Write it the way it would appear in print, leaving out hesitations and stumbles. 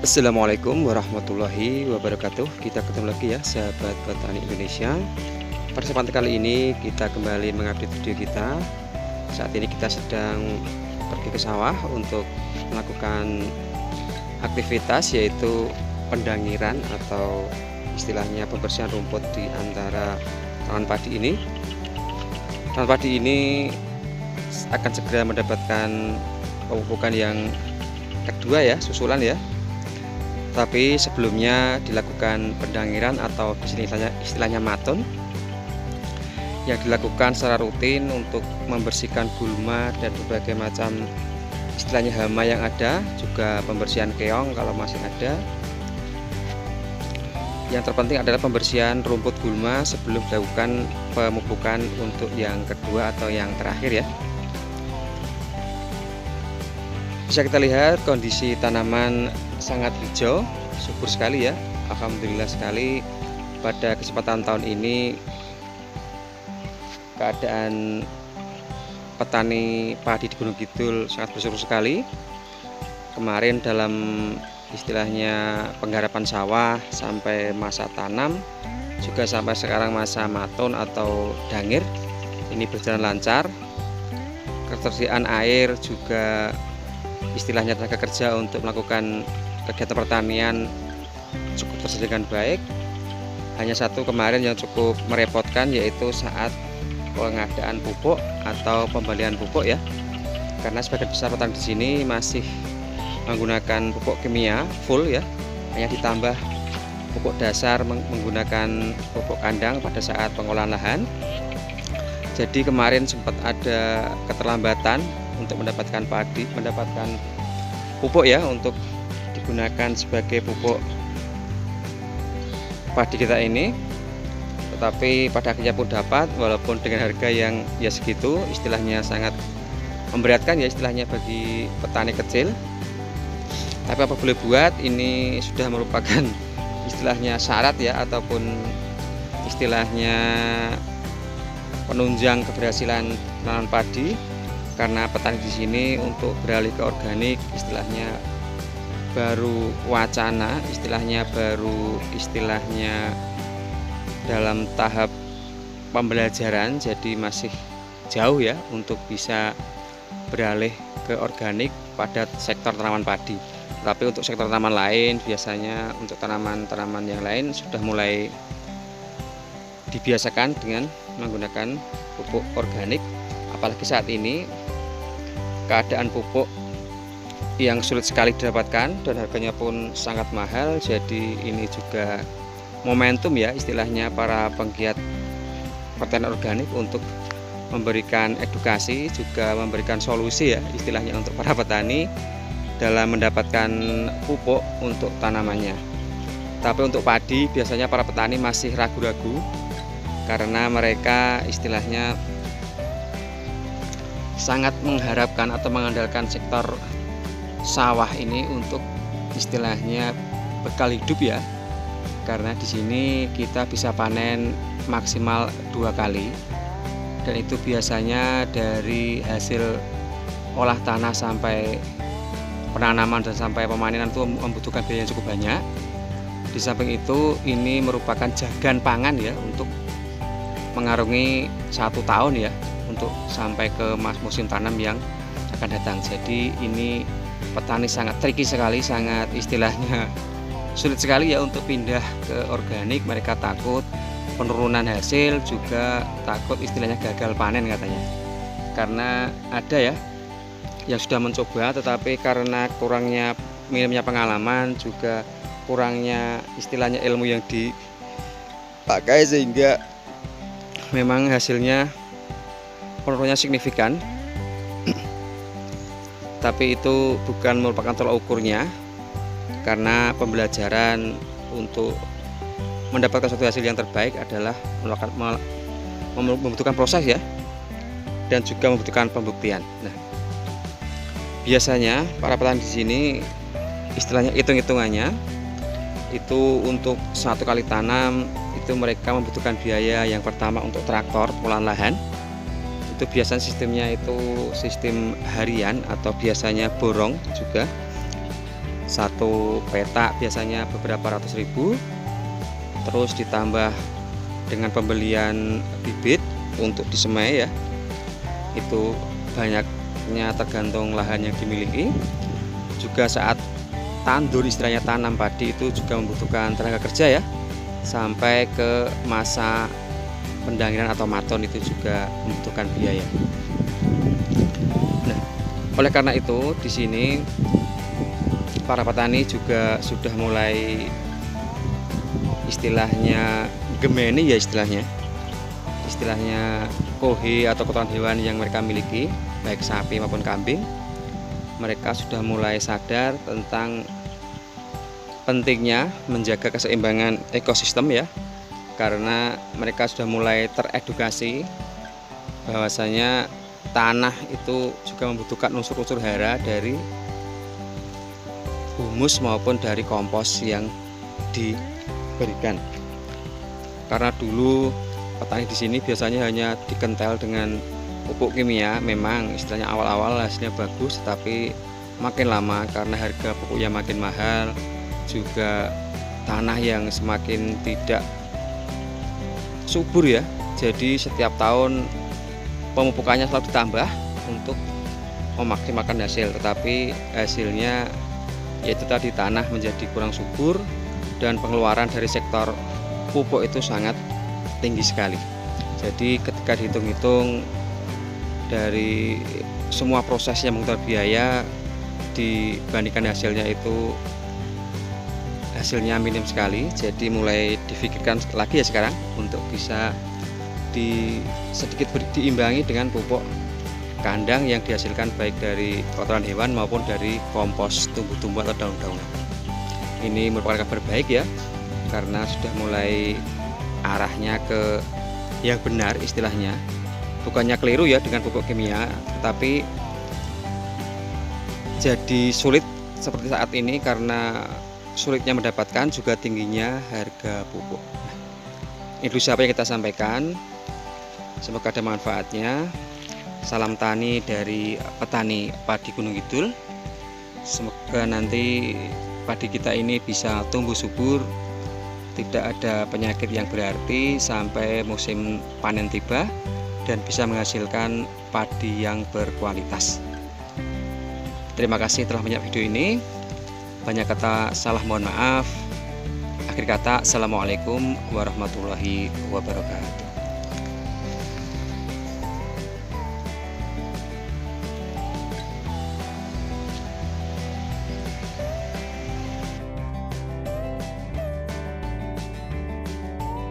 Assalamualaikum warahmatullahi wabarakatuh. Kita ketemu lagi ya sahabat petani Indonesia. Pada kesempatan kali ini kita kembali mengupdate video kita. Saat ini kita sedang pergi ke sawah untuk melakukan aktivitas yaitu pendangiran atau istilahnya pembersihan rumput di antara tanaman padi ini. Tanaman padi ini akan segera mendapatkan pemupukan yang kedua ya, susulan ya. Tapi sebelumnya dilakukan pendangiran atau istilahnya maton yang dilakukan secara rutin untuk membersihkan gulma dan berbagai macam istilahnya hama yang ada, juga pembersihan keong kalau masih ada. Yang terpenting adalah pembersihan rumput gulma sebelum dilakukan pemupukan untuk yang kedua atau yang terakhir ya. Bisa kita lihat kondisi tanaman sangat hijau, subur sekali ya. Alhamdulillah sekali pada kesempatan tahun ini keadaan petani padi di Gunung Kidul sangat bersyukur sekali. Kemarin dalam istilahnya penggarapan sawah sampai masa tanam, juga sampai sekarang masa maton atau dangir, ini berjalan lancar. Ketersediaan air juga istilahnya tenaga kerja untuk melakukan kegiatan pertanian cukup tersedia dengan baik. Hanya satu kemarin yang cukup merepotkan yaitu saat pengadaan pupuk atau pembelian pupuk ya, karena sebagian besar petani di sini masih menggunakan pupuk kimia full ya, hanya ditambah pupuk dasar menggunakan pupuk kandang pada saat pengolahan lahan. Jadi kemarin sempat ada keterlambatan untuk mendapatkan pupuk ya, untuk digunakan sebagai pupuk padi kita ini. Tetapi pada akhirnya pun dapat, walaupun dengan harga yang ya segitu, istilahnya sangat memberatkan ya istilahnya bagi petani kecil. Tapi apa boleh buat, ini sudah merupakan istilahnya syarat ya, ataupun istilahnya penunjang keberhasilan tanaman padi. Karena petani di sini untuk beralih ke organik istilahnya baru wacana, istilahnya dalam tahap pembelajaran, jadi masih jauh ya untuk bisa beralih ke organik pada sektor tanaman padi. Tapi untuk sektor tanaman lain, biasanya untuk tanaman-tanaman yang lain sudah mulai dibiasakan dengan menggunakan pupuk organik. Apalagi saat ini keadaan pupuk yang sulit sekali didapatkan dan harganya pun sangat mahal. Jadi ini juga momentum ya istilahnya para penggiat pertanian organik untuk memberikan edukasi, juga memberikan solusi ya istilahnya untuk para petani dalam mendapatkan pupuk untuk tanamannya. Tapi untuk padi biasanya para petani masih ragu-ragu karena mereka istilahnya sangat mengharapkan atau mengandalkan sektor sawah ini untuk istilahnya bekal hidup ya, karena di sini kita bisa panen maksimal 2 kali, dan itu biasanya dari hasil olah tanah sampai penanaman dan sampai pemanenan itu membutuhkan biaya yang cukup banyak. Di samping itu ini merupakan jagan pangan ya untuk mengarungi 1 tahun ya, untuk sampai ke musim tanam yang akan datang. Jadi ini petani sangat tricky sekali, sangat istilahnya sulit sekali ya untuk pindah ke organik. Mereka takut penurunan hasil, juga takut istilahnya gagal panen katanya. Karena ada ya yang sudah mencoba, tetapi karena kurangnya minimnya pengalaman, juga kurangnya istilahnya ilmu yang dipakai, sehingga memang hasilnya penurunannya signifikan. Tapi itu bukan merupakan tolak ukurnya, karena pembelajaran untuk mendapatkan suatu hasil yang terbaik adalah membutuhkan proses ya, dan juga membutuhkan pembuktian. Nah, biasanya para petani di sini istilahnya hitung-hitungannya itu untuk 1 kali tanam itu mereka membutuhkan biaya yang pertama untuk traktor pengolahan lahan. Itu biasanya sistemnya itu sistem harian atau biasanya borong juga. Satu petak biasanya beberapa ratus ribu, terus ditambah dengan pembelian bibit untuk disemai ya, itu banyaknya tergantung lahan yang dimiliki. Juga saat tandur, istilahnya tanam padi, itu juga membutuhkan tenaga kerja ya, sampai ke masa pendangiran atau maton itu juga membutuhkan biaya. Nah, oleh karena itu di sini para petani juga sudah mulai istilahnya gemeni ya, istilahnya kohe atau kotoran hewan yang mereka miliki, baik sapi maupun kambing. Mereka sudah mulai sadar tentang pentingnya menjaga keseimbangan ekosistem ya, karena mereka sudah mulai teredukasi bahwasanya tanah itu juga membutuhkan unsur-unsur hara dari humus maupun dari kompos yang diberikan. Karena dulu petani di sini biasanya hanya dikentel dengan pupuk kimia, memang istilahnya awal-awal hasilnya bagus, tapi makin lama karena harga pupuknya makin mahal, juga tanah yang semakin tidak subur ya, jadi setiap tahun pemupukannya selalu ditambah untuk memaksimalkan hasil, tetapi hasilnya yaitu tadi tanah menjadi kurang subur dan pengeluaran dari sektor pupuk itu sangat tinggi sekali. Jadi ketika dihitung-hitung dari semua proses yang mengeluarkan biaya dibandingkan hasilnya, itu hasilnya minim sekali. Jadi mulai difikirkan lagi ya sekarang untuk bisa sedikit diimbangi dengan pupuk kandang yang dihasilkan baik dari kotoran hewan maupun dari kompos tumbuh-tumbuhan atau daun-daunan. Ini merupakan kabar baik ya, karena sudah mulai arahnya ke yang benar istilahnya. Bukannya keliru ya dengan pupuk kimia, tapi jadi sulit seperti saat ini karena sulitnya mendapatkan, juga tingginya harga pupuk. Itu siapa yang kita sampaikan, semoga ada manfaatnya. Salam tani dari petani padi Gunung Kidul. Semoga nanti padi kita ini bisa tumbuh subur, tidak ada penyakit yang berarti sampai musim panen tiba, dan bisa menghasilkan padi yang berkualitas. Terima kasih telah menyimak video ini. Banyak kata salah mohon maaf. Akhir kata, assalamualaikum warahmatullahi wabarakatuh.